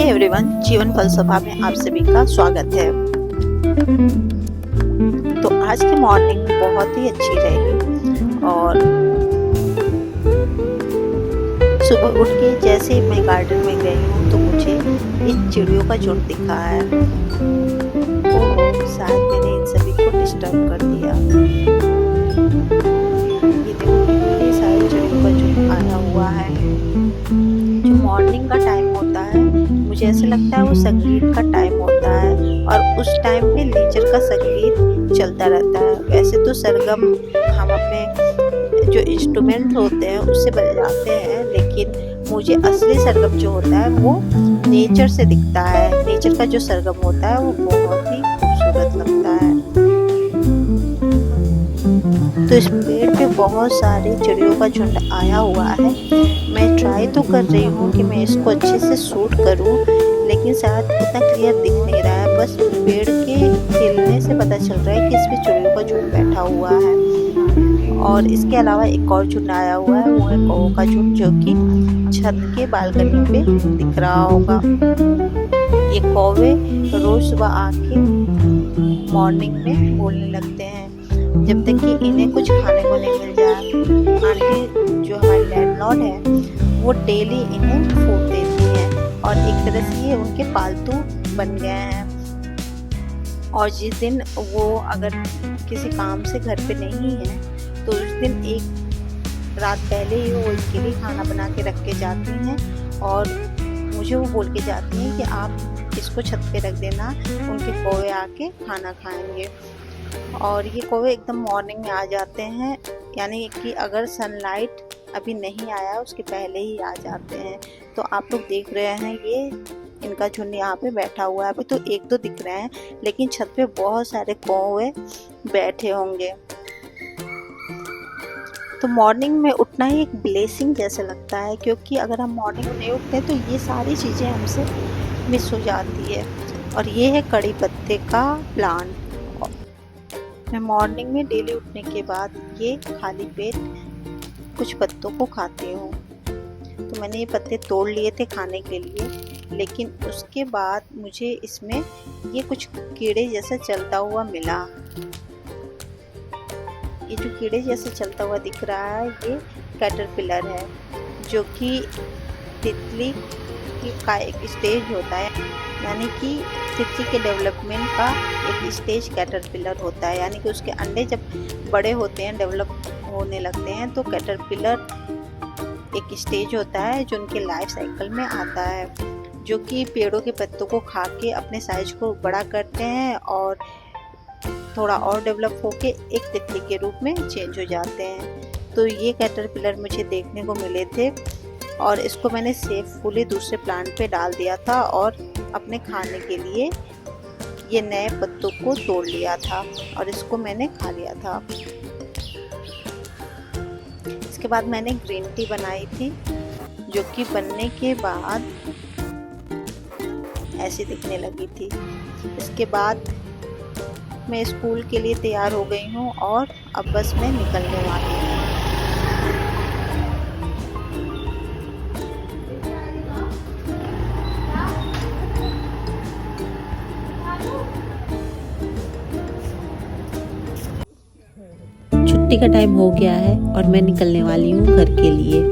Hey everyone, जीवन फलसफा में आप सभी का स्वागत है। तो आज की मॉर्निंग बहुत ही अच्छी रही और सुबह उठ के जैसे ही मैं गार्डन में गई हूँ तो मुझे इन चिड़ियों का झुंड दिखा है। ओह, शायद मैंने इन सभी को डिस्टर्ब कर दिया। ये देखो कितने सारे चिड़ियों का झुंड आया हुआ है। जो मॉर्निंग का टाइम होता है मुझे ऐसा लगता है वो संगीत का टाइम होता है और उस टाइम पे नेचर का संगीत चलता रहता है। वैसे तो सरगम हम अपने जो इंस्ट्रूमेंट होते हैं उससे बजाते हैं, लेकिन मुझे असली सरगम जो होता है वो नेचर से दिखता है। नेचर का जो सरगम होता है वो बहुत ही खूबसूरत लगता है। तो इस पेड़ पे बहुत सारे चिड़ियों का झुंड आया हुआ है। मैं ट्राई तो कर रही हूँ कि मैं इसको अच्छे से शूट करूँ, लेकिन शायद उतना क्लियर दिख नहीं रहा है। बस पेड़ के हिलने से पता चल रहा है कि इस पे चिड़ियों का झुंड बैठा हुआ है। और इसके अलावा एक और झुंड आया हुआ है, वो है कौओं का झुंड, जो कि छत के बालकनी पे दिख रहा होगा। ये कौवे रोज सुबह आके मॉर्निंग में बोलने लगते हैं, जब तक कि इन्हें कुछ खाने को नहीं मिल जाए। आंटी जो हमारी लैंडलॉर्ड है वो डेली इन्हें फूड देती है और एक तरह से ये उनके पालतू बन गए हैं। और जिस दिन वो अगर किसी काम से घर पे नहीं है तो उस दिन एक रात पहले ही वो इनके लिए खाना बना के रख के जाती हैं और मुझे वो बोल के जाती हैं कि आप इसको छत पे रख देना, उनके कौवे आके खाना खाएंगे। और ये कौवे एकदम मॉर्निंग में आ जाते हैं, यानी कि अगर सनलाइट अभी नहीं आया उसके पहले ही आ जाते हैं। तो आप लोग देख रहे हैं ये इनका झुंड यहाँ पे बैठा हुआ है। अभी तो एक दो दिख रहे हैं, लेकिन छत पे बहुत सारे कौवे बैठे होंगे। तो मॉर्निंग में उठना ही एक ब्लेसिंग जैसा लगता है, क्योंकि अगर हम मॉर्निंग में नहीं उठते तो ये सारी चीज़ें हमसे मिस हो जाती है। और ये है कड़ी पत्ते का प्लांट। मैं मॉर्निंग में डेली उठने के बाद ये खाली पेट कुछ पत्तों को खाती हूँ। तो मैंने ये पत्ते तोड़ लिए थे खाने के लिए, लेकिन उसके बाद मुझे इसमें ये कुछ कीड़े जैसा चलता हुआ मिला। ये जो कीड़े जैसे चलता हुआ दिख रहा है ये कैटरपिलर है, जो कि तितली का एक स्टेज होता है, यानी कि तितली के डेवलपमेंट का एक स्टेज कैटरपिलर होता है। यानी कि उसके अंडे जब बड़े होते हैं, डेवलप होने लगते हैं, तो कैटरपिलर एक स्टेज होता है जो उनके लाइफ साइकिल में आता है, जो कि पेड़ों के पत्तों को खा के अपने साइज को बड़ा करते हैं और थोड़ा और डेवलप होके एक तितली के रूप में चेंज हो जाते हैं। तो ये कैटरपिलर मुझे देखने को मिले थे और इसको मैंने सेफफुली दूसरे प्लांट पे डाल दिया था और अपने खाने के लिए ये नए पत्तों को तोड़ लिया था और इसको मैंने खा लिया था। इसके बाद मैंने ग्रीन टी बनाई थी, जो कि बनने के बाद ऐसी दिखने लगी थी। इसके बाद मैं स्कूल के लिए तैयार हो गई हूँ और अब बस मैं निकलने वाली हूँ। छुट्टी का टाइम हो गया है और मैं निकलने वाली हूँ घर के लिए।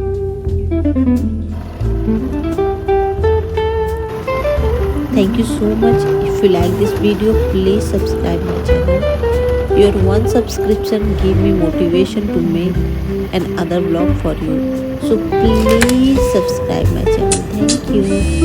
Thank you so much. If you like this video, please subscribe my channel. Your one subscription give me motivation to make another vlog for you. So please subscribe my channel. Thank you.